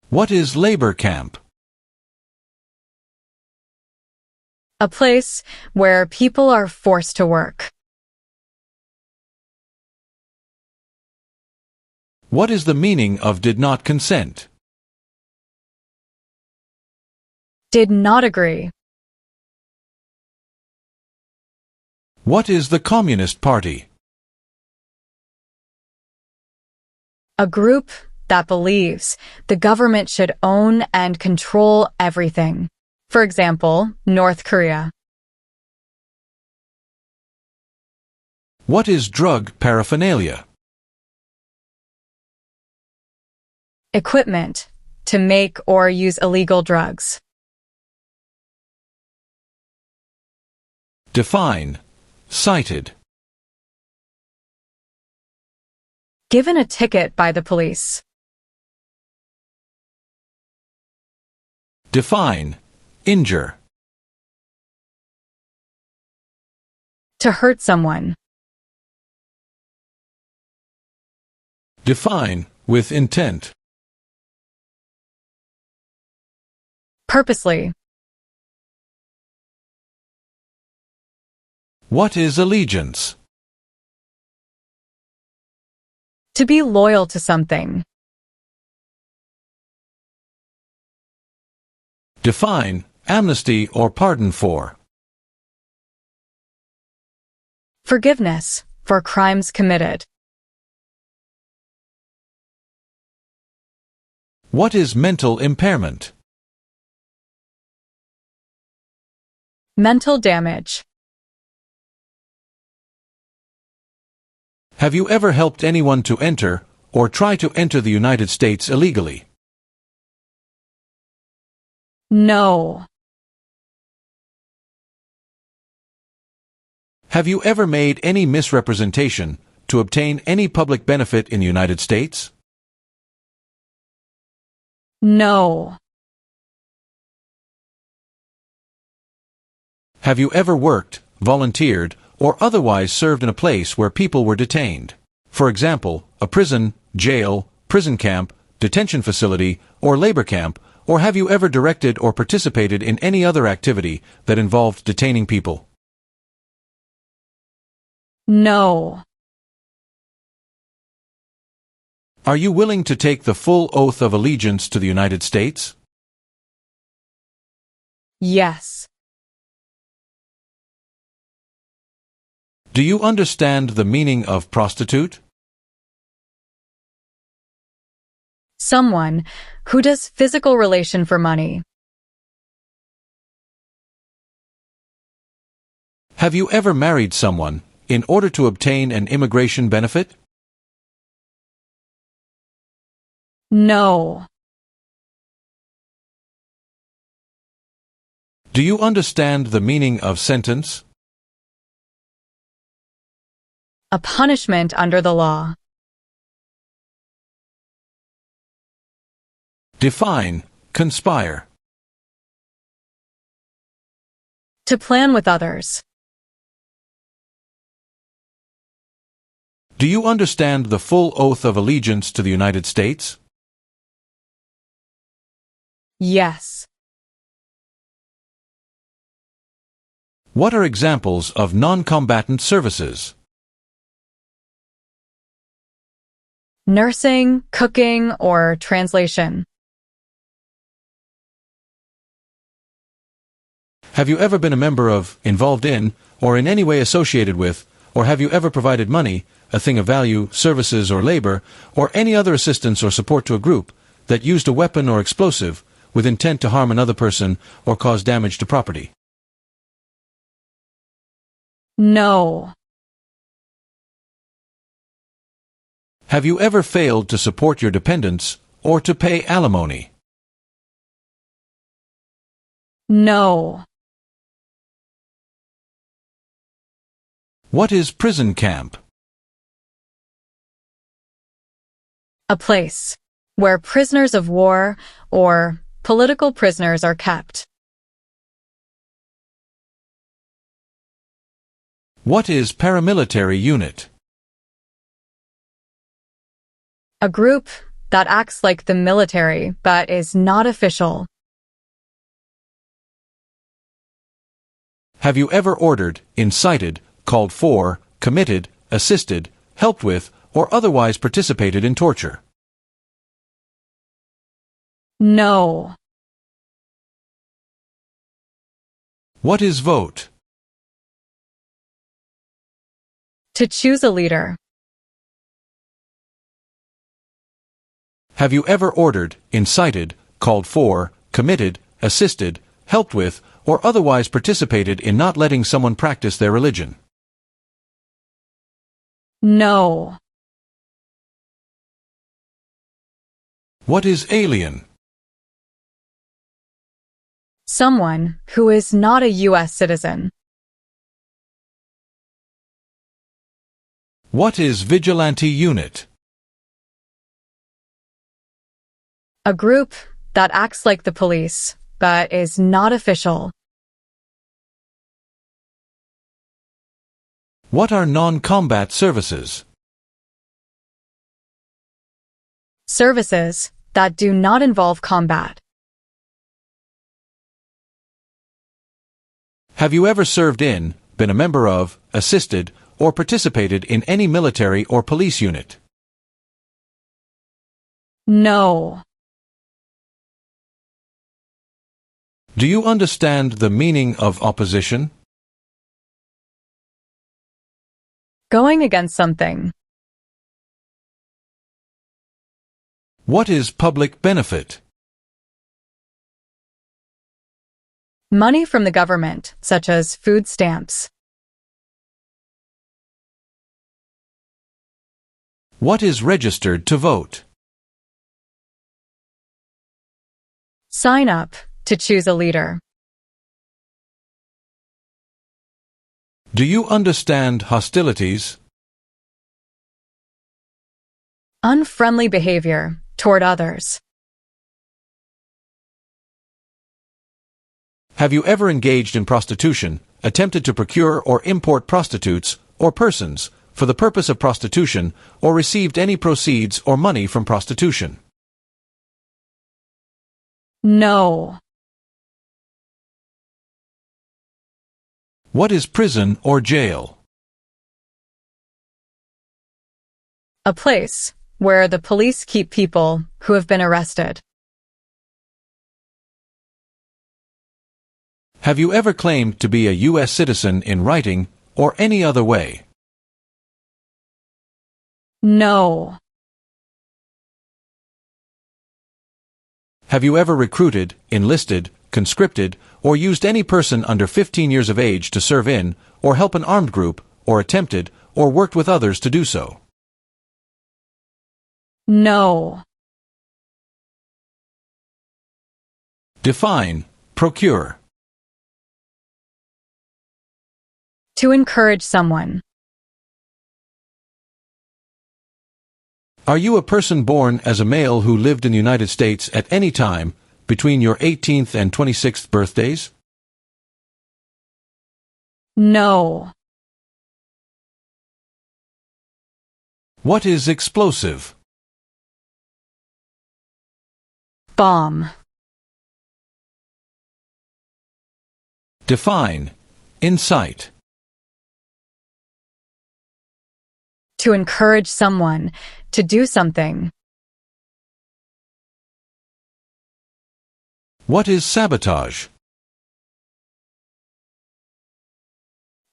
What is labor camp? A place where people are forced to work. What is the meaning of did not consent? Did not agree. What is the Communist Party? A group that believes the government should own and control everything. For example, North Korea. What is drug paraphernalia? Equipment to make or use illegal drugs. Define. Cited. Given a ticket by the police. Define. Injure. To hurt someone. Define. With intent. Purposely. What is allegiance? To be loyal to something. Define. Amnesty or pardon for. Forgiveness for crimes committed. What is mental impairment? Mental damage. Have you ever helped anyone to enter or try to enter the United States illegally? No. Have you ever made any misrepresentation to obtain any public benefit in the United States? No. Have you ever worked, volunteered, or otherwise served in a place where people were detained? For example, a prison, jail, prison camp, detention facility, or labor camp, or have you ever directed or participated in any other activity that involved detaining people? No. Are you willing to take the full oath of allegiance to the United States? Yes. Do you understand the meaning of prostitute? Someone who does physical relation for money. Have you ever married someone in order to obtain an immigration benefit? No. Do you understand the meaning of sentence? A punishment under the law. Define. Conspire. To plan with others. Do you understand the full oath of allegiance to the United States? Yes. What are examples of non-combatant services? Nursing, cooking, or translation. Have you ever been a member of, involved in, or in any way associated with, or have you ever provided money, a thing of value, services or labor, or any other assistance or support to a group that used a weapon or explosive with intent to harm another person or cause damage to property? No. Have you ever failed to support your dependents or to pay alimony? No. What is prison camp? A place where prisoners of war or political prisoners are kept. What is paramilitary unit? A group that acts like the military but is not official. Have you ever ordered, incited, called for, committed, assisted, helped with, or otherwise participated in torture? No. What is vote? To choose a leader. Have you ever ordered, incited, called for, committed, assisted, helped with, or otherwise participated in not letting someone practice their religion? No. What is alien? Someone who is not a U.S. citizen. What is vigilante unit? A group that acts like the police but is not official. What are non-combat services? Services that do not involve combat. Have you ever served in, been a member of, assisted, or participated in any military or police unit? No. Do you understand the meaning of opposition? Going against something. What is public benefit? Money from the government, such as food stamps. What is registered to vote? Sign up to choose a leader. Do you understand hostilities? Unfriendly behavior toward others. Have you ever engaged in prostitution, attempted to procure or import prostitutes, or persons, for the purpose of prostitution, or received any proceeds or money from prostitution? No. What is prison or jail? A place where the police keep people who have been arrested. Have you ever claimed to be a U.S. citizen in writing or any other way? No. Have you ever recruited, enlisted, conscripted, or used any person under 15 years of age to serve in, or help an armed group, or attempted, or worked with others to do so? No. Define, procure. To encourage someone. Are you a person born as a male who lived in the United States at any time between your 18th and 26th birthdays? No. What is explosive? Bomb. Define, incite. To encourage someone to do something. What is sabotage?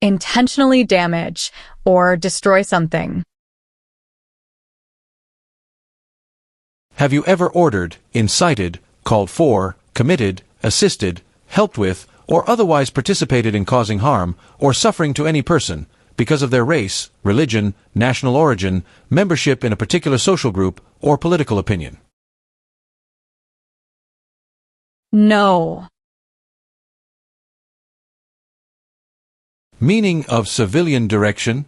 Intentionally damage or destroy something. Have you ever ordered, incited, called for, committed, assisted, helped with, or otherwise participated in causing harm or suffering to any person because of their race, religion, national origin, membership in a particular social group, or political opinion? No. Meaning of civilian direction?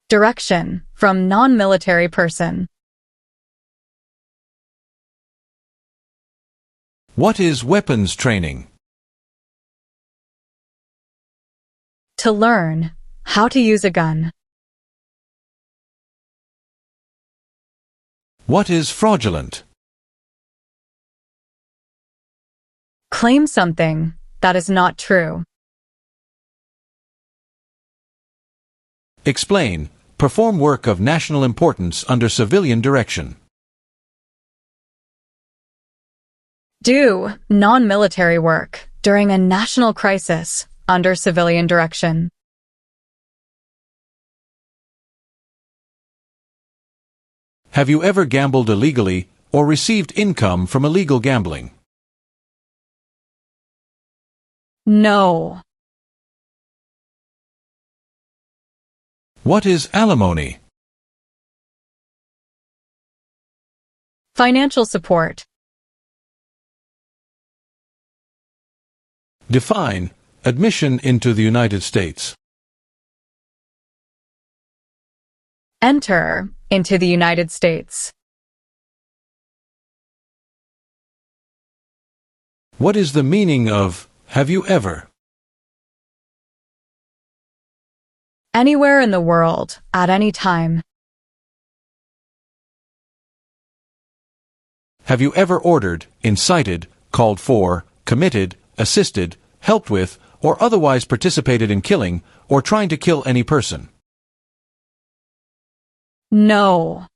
Direction from non-military person. What is weapons training? To learn how to use a gun. What is fraudulent? Claim something that is not true. Explain. Perform work of national importance under civilian direction. Do non-military work during a national crisis under civilian direction. Have you ever gambled illegally or received income from illegal gambling? No. What is alimony? Financial support. Define. Admission into the United States. Enter into the United States. What is the meaning of have you ever? Anywhere in the world, at any time. Have you ever ordered, incited, called for, committed, assisted, helped with, or otherwise participated in killing or trying to kill any person? No.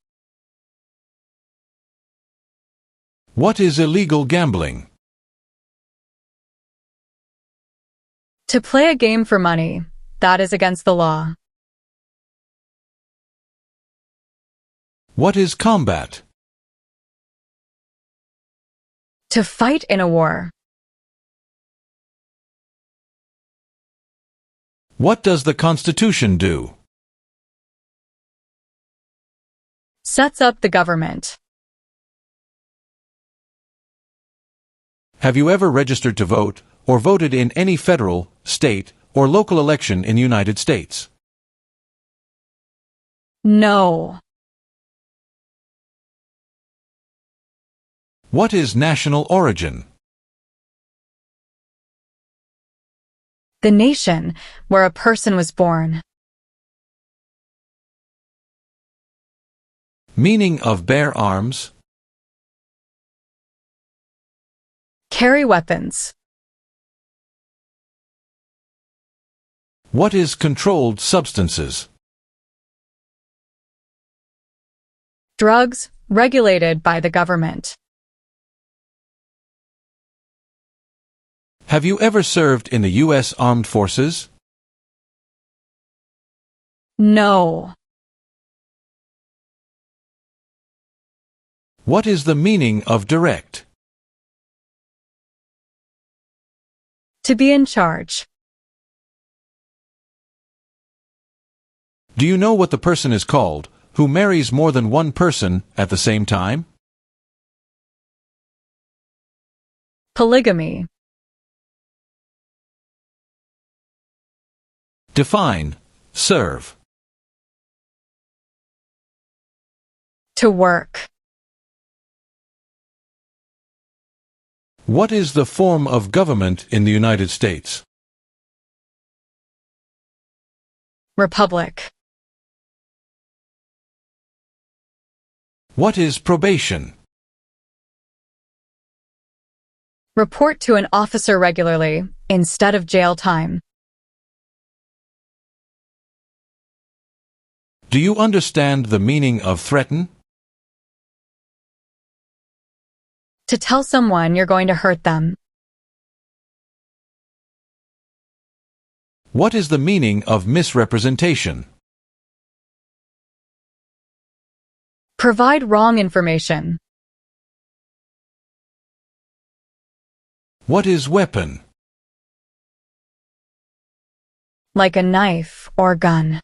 What is illegal gambling? To play a game for money, that is against the law. What is combat? To fight in a war. What does the Constitution do? Sets up the government. Have you ever registered to vote or voted in any federal, state, or local election in the United States? No. What is national origin? The nation where a person was born. Meaning of bear arms? Carry weapons. What is controlled substances? Drugs regulated by the government. Have you ever served in the U.S. Armed Forces? No. What is the meaning of direct? To be in charge. Do you know what the person is called who marries more than one person at the same time? Polygamy. Define. Serve. To work. What is the form of government in the United States? Republic. What is probation? Report to an officer regularly, instead of jail time. Do you understand the meaning of threaten? To tell someone you're going to hurt them. What is the meaning of misrepresentation? Provide wrong information. What is weapon? Like a knife or gun.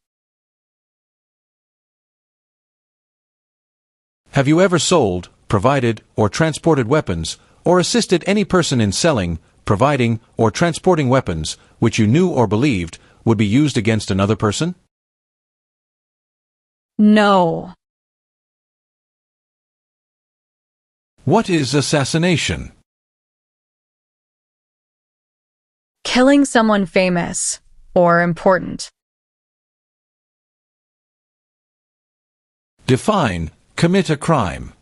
Have you ever sold, provided, or transported weapons, or assisted any person in selling, providing, or transporting weapons which you knew or believed would be used against another person? No. What is assassination? Killing someone famous or important. Define. Commit a crime.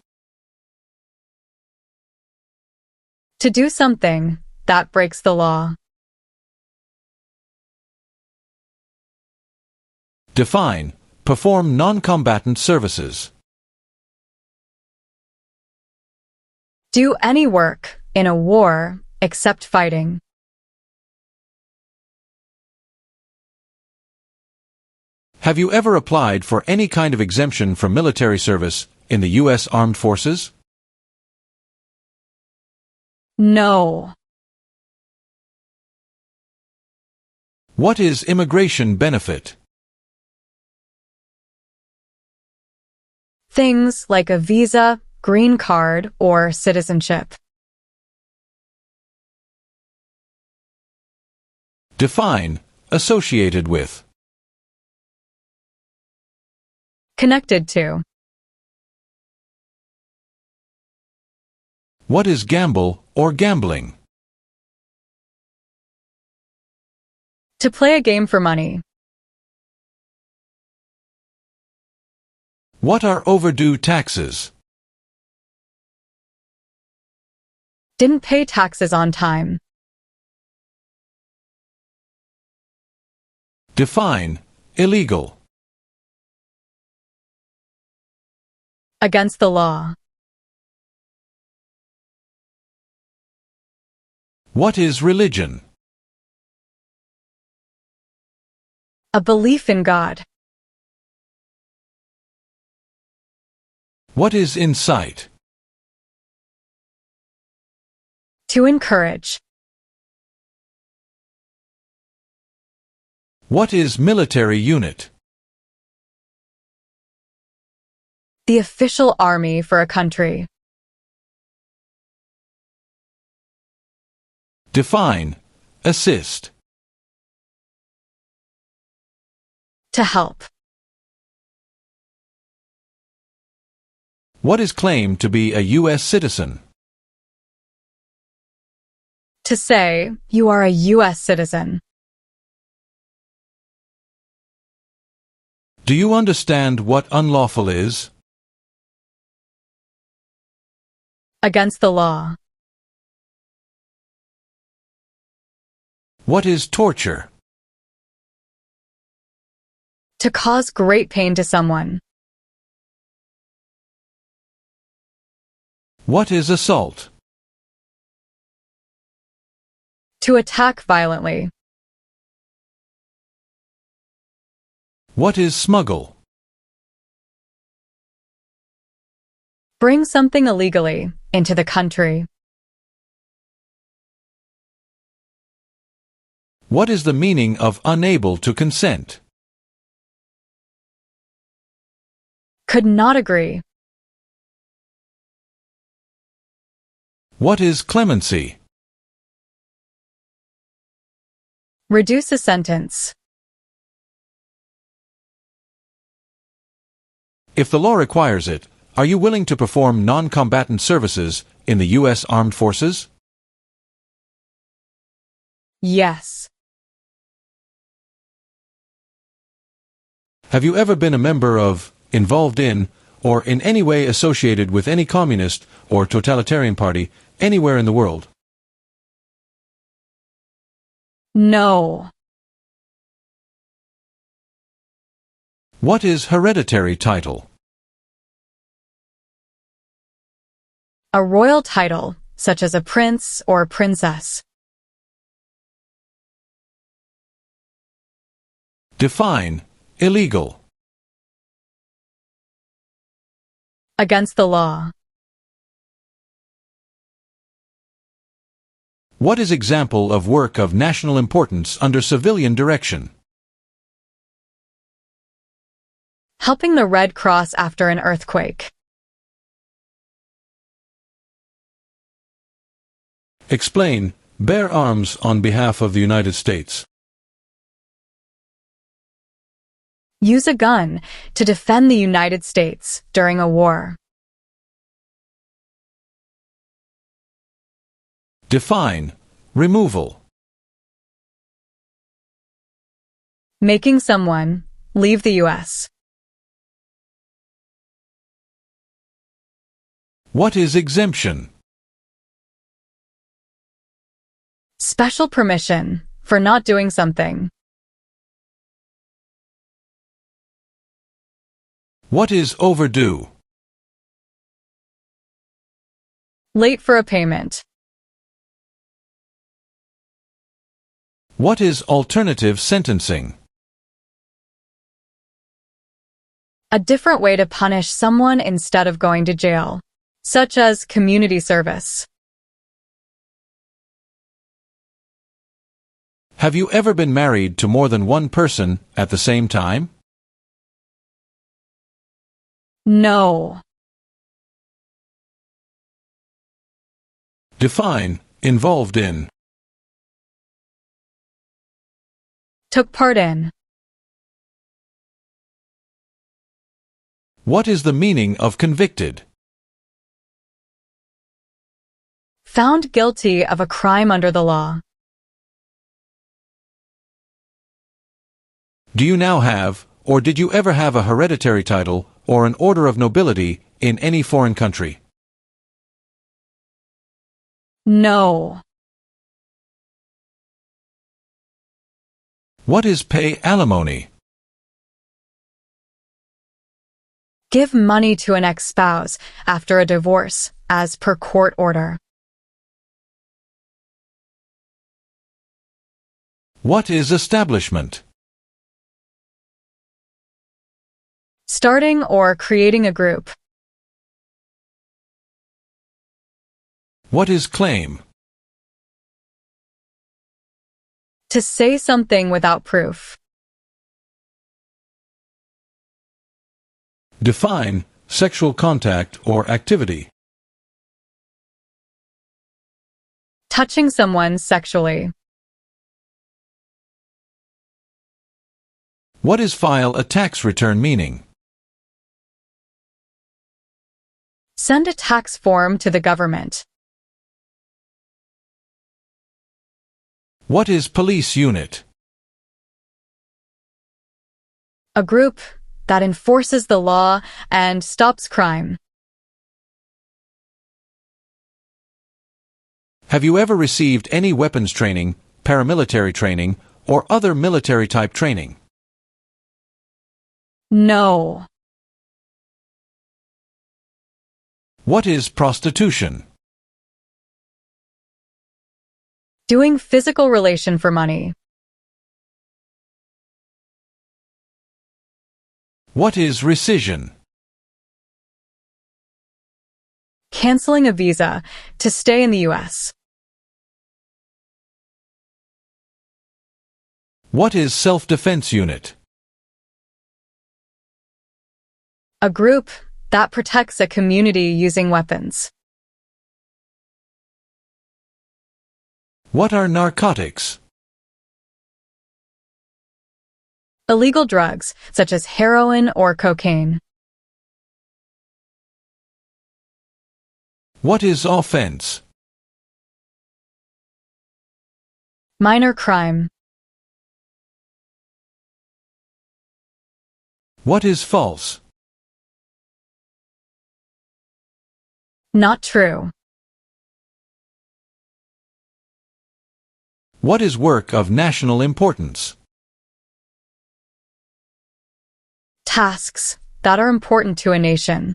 To do something that breaks the law. Define. Perform non-combatant services. Do any work in a war except fighting. Have you ever applied for any kind of exemption from military service in the U.S. Armed Forces? No. What is immigration benefit? Things like a visa, green card, or citizenship. Define. Associated with. Connected to. What is gamble or gambling? To play a game for money. What are overdue taxes? Didn't pay taxes on time. Define. Illegal. Against the law. What is religion? A belief in God. What is incite? To encourage. What is military unit? The official army for a country. Define. Assist. To help. What is claimed to be a U.S. citizen? To say you are a U.S. citizen. Do you understand what unlawful is? Against the law. What is torture? To cause great pain to someone. What is assault? To attack violently. What is smuggle? Bring something illegally into the country. What is the meaning of unable to consent? Could not agree. What is clemency? Reduce a sentence. If the law requires it, are you willing to perform non-combatant services in the U.S. Armed Forces? Yes. Have you ever been a member of, involved in, or in any way associated with any communist or totalitarian party anywhere in the world? No. What is hereditary title? A royal title, such as a prince or princess. Define. Illegal. Against the law. What is example of work of national importance under civilian direction? Helping the Red Cross after an earthquake. Explain. Bear arms on behalf of the United States. Use a gun to defend the United States during a war. Define. Removal. Making someone leave the U.S. What is exemption? Special permission for not doing something. What is overdue? Late for a payment. What is alternative sentencing? A different way to punish someone instead of going to jail, such as community service. Have you ever been married to more than one person at the same time? No. Define involved in. Took part in. What is the meaning of convicted? Found guilty of a crime under the law. Do you now have, or did you ever have a hereditary title or an order of nobility in any foreign country? No. What is pay alimony? Give money to an ex-spouse after a divorce, as per court order. What is establishment? Starting or creating a group. What is claim? To say something without proof. Define sexual contact or activity. Touching someone sexually. What is file a tax return meaning? Send a tax form to the government. What is police unit? A group that enforces the law and stops crime. Have you ever received any weapons training, paramilitary training, or other military-type training? No. What is prostitution? Doing physical relation for money. What is rescission? Canceling a visa to stay in the U.S. What is self-defense unit? A group that protects a community using weapons. What are narcotics? Illegal drugs, such as heroin or cocaine. What is offense? Minor crime. What is false? Not true. What is work of national importance? Tasks that are important to a nation.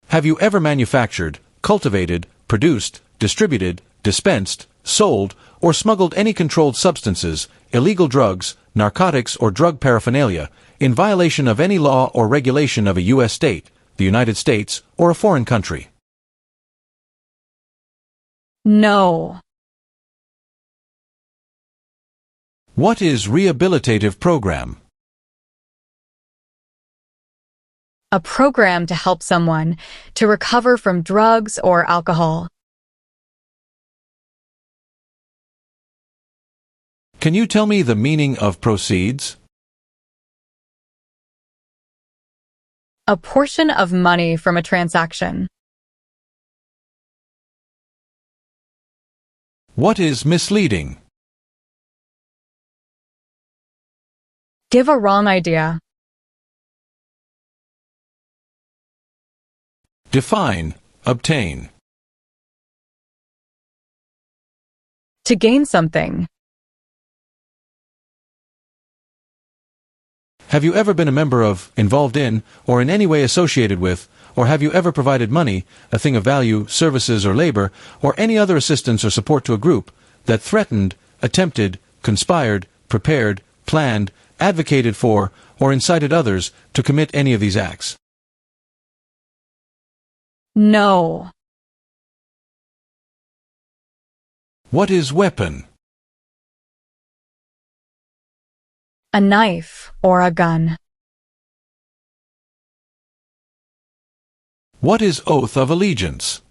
Have you ever manufactured, cultivated, produced, distributed, dispensed, sold, or smuggled any controlled substances, illegal drugs, narcotics, or drug paraphernalia in violation of any law or regulation of a U.S. state, the United States, or a foreign country? No. What is rehabilitative program? A program to help someone to recover from drugs or alcohol. Can you tell me the meaning of proceeds? A portion of money from a transaction. What is misleading? Give a wrong idea. Define, obtain. To gain something. Have you ever been a member of, involved in, or in any way associated with, or have you ever provided money, a thing of value, services or labor, or any other assistance or support to a group that threatened, attempted, conspired, prepared, planned, advocated for, or incited others to commit any of these acts? No. What is weapon? A knife or a gun. What is oath of allegiance?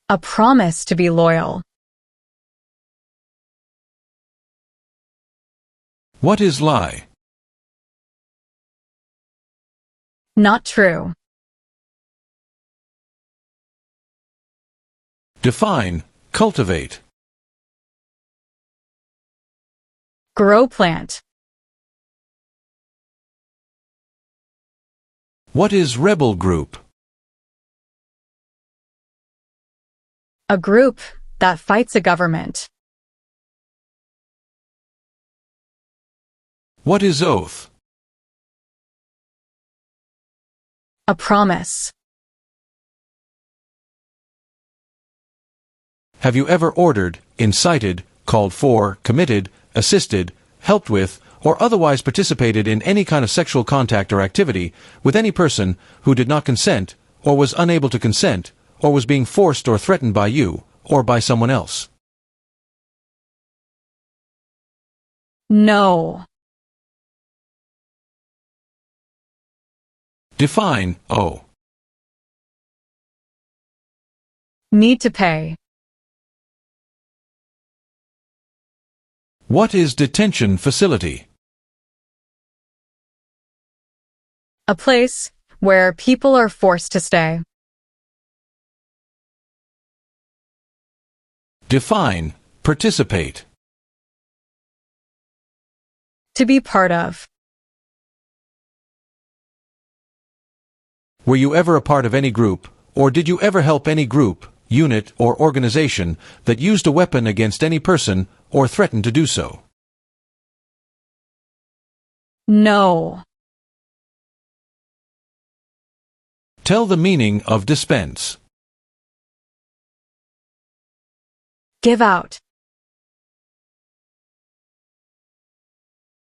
A promise to be loyal. What is lie? Not true. Define, cultivate. Grow plant. What is rebel group? A group that fights a government. What is oath? A promise. Have you ever ordered, incited, called for, committed, assisted, helped with, or otherwise participated in any kind of sexual contact or activity with any person who did not consent, or was unable to consent, or was being forced or threatened by you, or by someone else? No. Define, owe. Need to pay. What is detention facility? A place where people are forced to stay. Define, participate. To be part of. Were you ever a part of any group, or did you ever help any group, unit, or organization that used a weapon against any person or threatened to do so? No. Tell the meaning of dispense. Give out.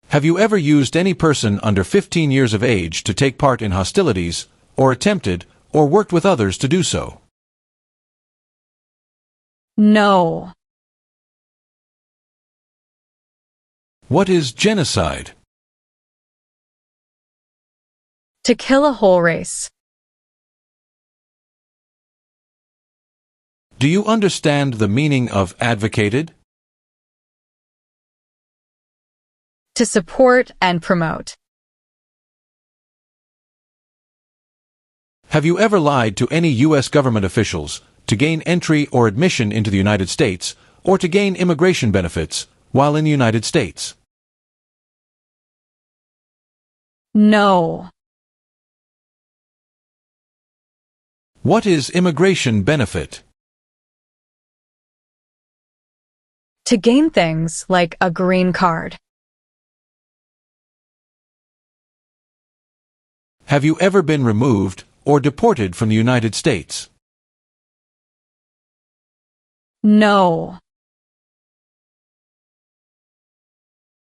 Have you ever used any person under 15 years of age to take part in hostilities, or attempted, or worked with others to do so? No. What is genocide? To kill a whole race. Do you understand the meaning of advocated? To support and promote. Have you ever lied to any U.S. government officials to gain entry or admission into the United States, or to gain immigration benefits while in the United States? No. What is immigration benefit? To gain things like a green card. Have you ever been removed or deported from the United States? No.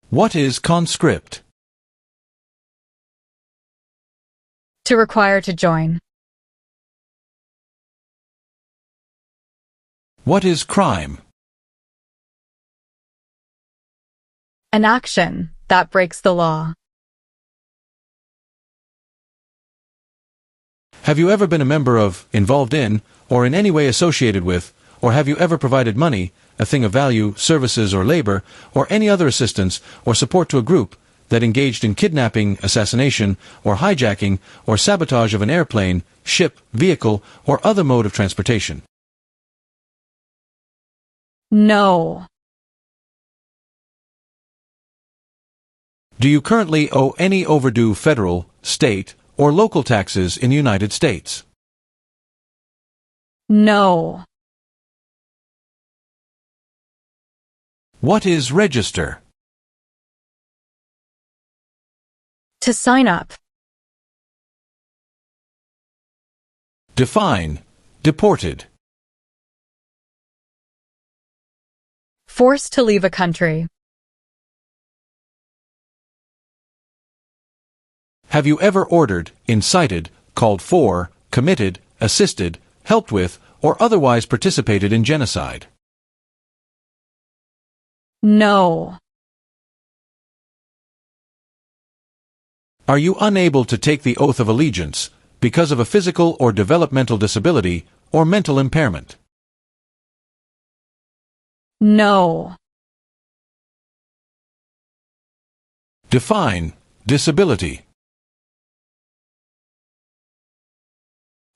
What is conscript? To require to join. What is crime? An action that breaks the law. Have you ever been a member of, involved in, or in any way associated with, or have you ever provided money, a thing of value, services or labor, or any other assistance or support to a group that engaged in kidnapping, assassination, or hijacking, or sabotage of an airplane, ship, vehicle, or other mode of transportation? No. Do you currently owe any overdue federal, state, or local taxes in the United States? No. What is register? To sign up. Define. Deported. Forced to leave a country. Have you ever ordered, incited, called for, committed, assisted, helped with, or otherwise participated in genocide? No. Are you unable to take the oath of allegiance because of a physical or developmental disability or mental impairment? No. Define. Disability.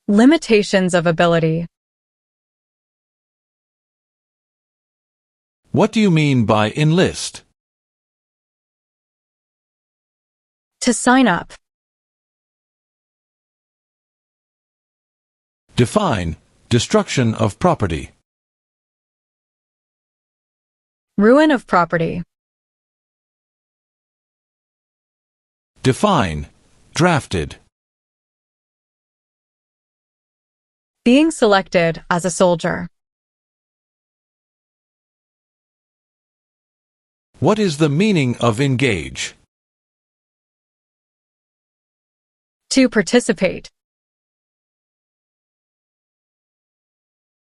Limitations of ability. What do you mean by enlist? To sign up. Define. Destruction of property. Ruin of property. Define. Drafted. Being selected as a soldier. What is the meaning of engage? To participate.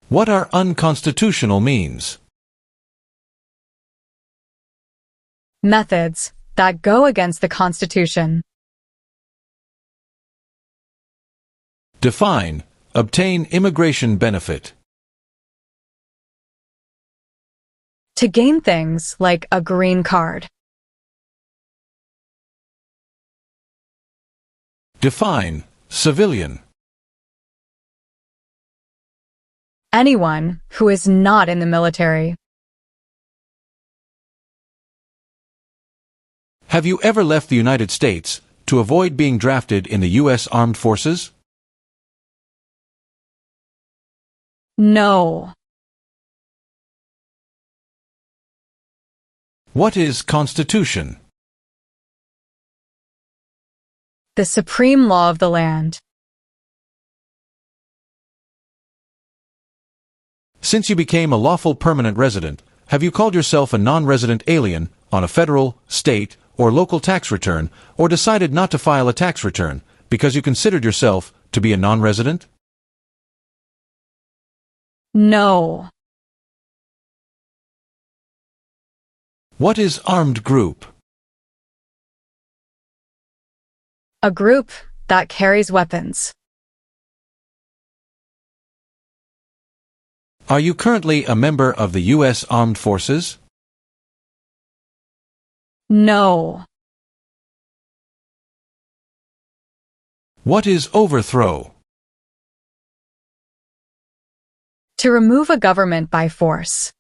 What are unconstitutional means? Methods that go against the Constitution. Define. Obtain immigration benefit. To gain things like a green card. Define. Civilian. Anyone who is not in the military. Have you ever left the United States to avoid being drafted in the U.S. Armed Forces? No. What is Constitution? The supreme law of the land. Since you became a lawful permanent resident, have you called yourself a non-resident alien on a federal, state, or local tax return, or decided not to file a tax return because you considered yourself to be a non-resident? No. What is armed group? A group that carries weapons. Are you currently a member of the U.S. Armed Forces? No. What is overthrow? To remove a government by force.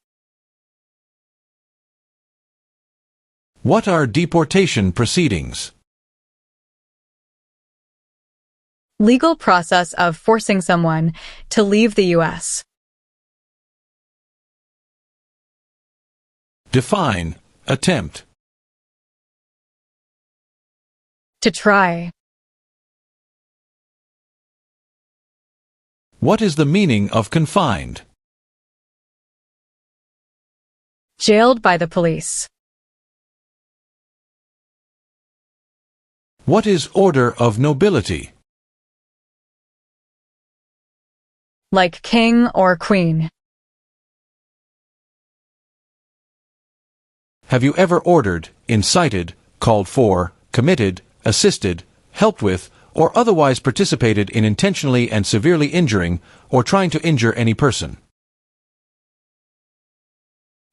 What are deportation proceedings? Legal process of forcing someone to leave the U.S. Define. Attempt. To try. What is the meaning of confined? Jailed by the police. What is order of nobility? Like king or queen. Have you ever ordered, incited, called for, committed, assisted, helped with, or otherwise participated in intentionally and severely injuring or trying to injure any person?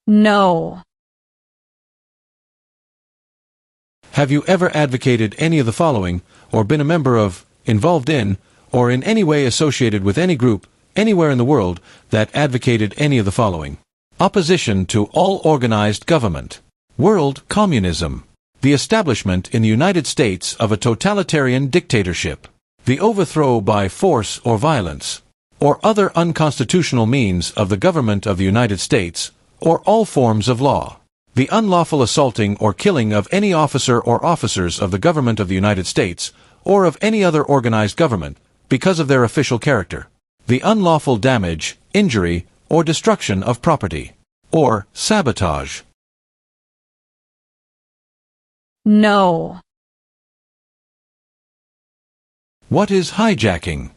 No. Have you ever advocated any of the following, or been a member of, involved in, or in any way associated with any group, anywhere in the world, that advocated any of the following? Opposition to all organized government. World communism. The establishment in the United States of a totalitarian dictatorship. The overthrow by force or violence, or other unconstitutional means of the government of the United States, or all forms of law. The unlawful assaulting or killing of any officer or officers of the government of the United States, or of any other organized government, because of their official character. The unlawful damage, injury, or destruction of property. Or sabotage. No. What is hijacking?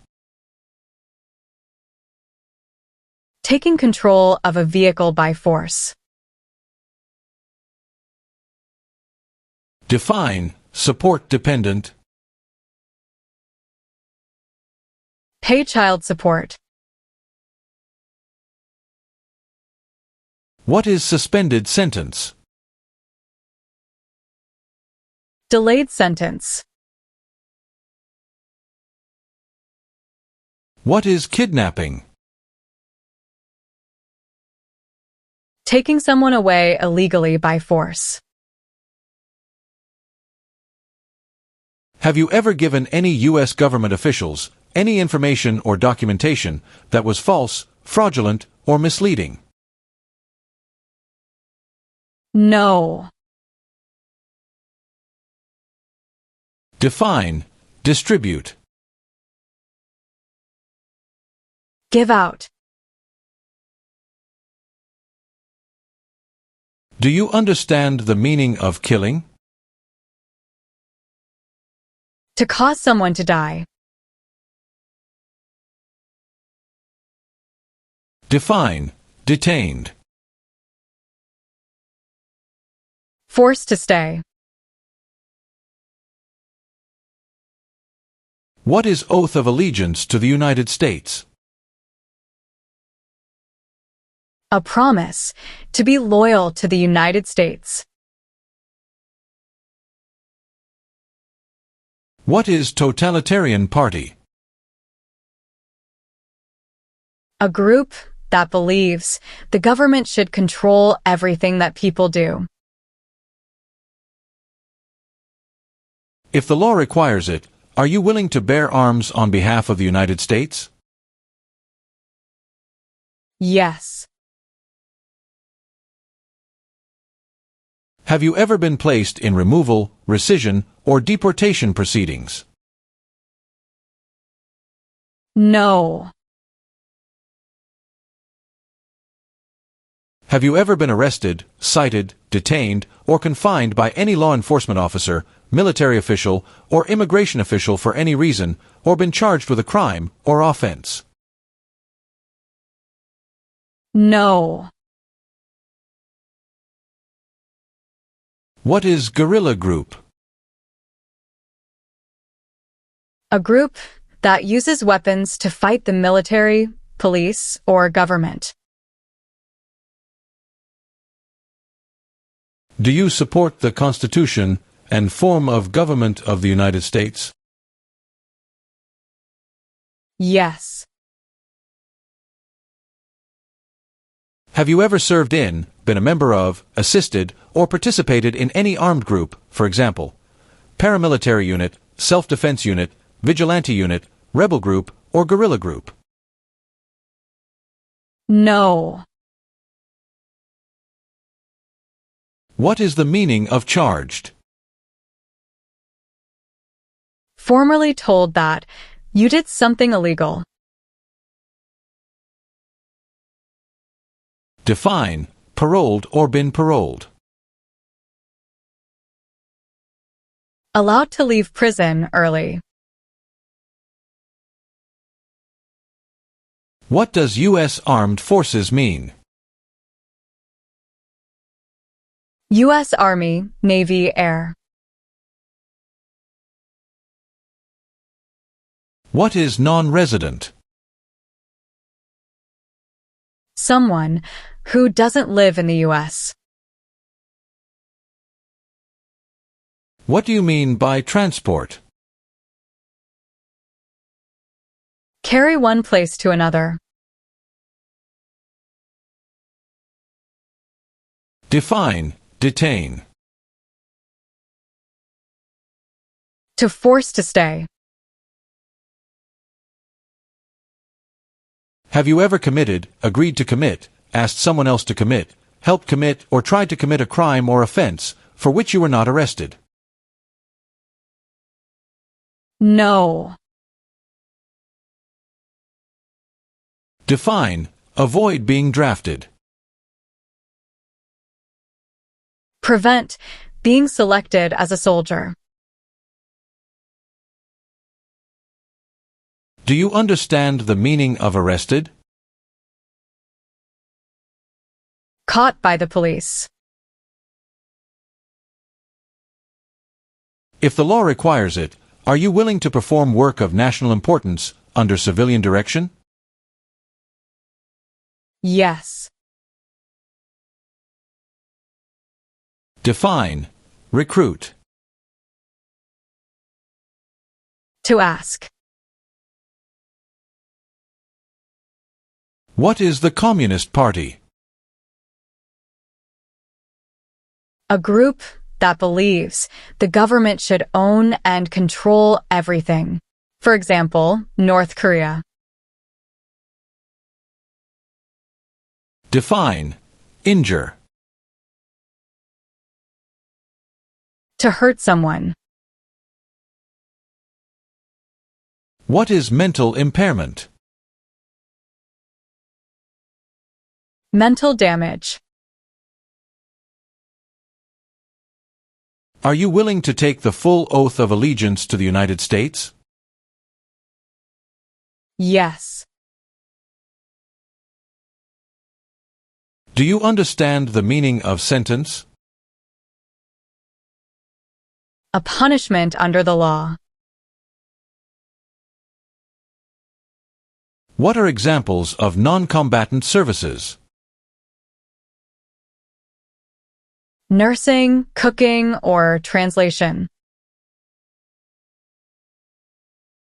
Taking control of a vehicle by force. Define, support dependent. Pay child support. What is suspended sentence? Delayed sentence. What is kidnapping? Taking someone away illegally by force. Have you ever given any U.S. government officials any information or documentation that was false, fraudulent, or misleading? No. Define, distribute. Give out. Do you understand the meaning of killing? To cause someone to die. Define, detained. Forced to stay. What is oath of allegiance to the United States? A promise to be loyal to the United States. What is totalitarian party? A group that believes the government should control everything that people do. If the law requires it, are you willing to bear arms on behalf of the United States? Yes. Have you ever been placed in removal, rescission, or deportation proceedings? No. Have you ever been arrested, cited, detained, or confined by any law enforcement officer, military official, or immigration official for any reason, or been charged with a crime or offense? No. What is guerrilla group? A group that uses weapons to fight the military, police, or government. Do you support the Constitution and form of government of the United States? Yes. Have you ever served in, been a member of, assisted, or participated in any armed group, for example, paramilitary unit, self-defense unit, vigilante unit, rebel group, or guerrilla group? No. What is the meaning of charged? Formerly told that you did something illegal. Define, paroled or been paroled. Allowed to leave prison early. What does U.S. Armed Forces mean? U.S. Army, Navy, Air. What is non-resident? Someone who doesn't live in the U.S. What do you mean by transport? Carry one place to another. Define, detain. To force to stay. Have you ever committed, agreed to commit, asked someone else to commit, helped commit or tried to commit a crime or offense for which you were not arrested? No. Define, avoid being drafted. Prevent being selected as a soldier. Do you understand the meaning of arrested? Caught by the police. If the law requires it, are you willing to perform work of national importance under civilian direction? Yes. Define, recruit. To ask. What is the Communist Party? A group that believes the government should own and control everything. For example, North Korea. Define, injure. To hurt someone. What is mental impairment? Mental damage. Are you willing to take the full oath of allegiance to the United States? Yes. Do you understand the meaning of sentence? A punishment under the law. What are examples of non-combatant services? Nursing, cooking, or translation.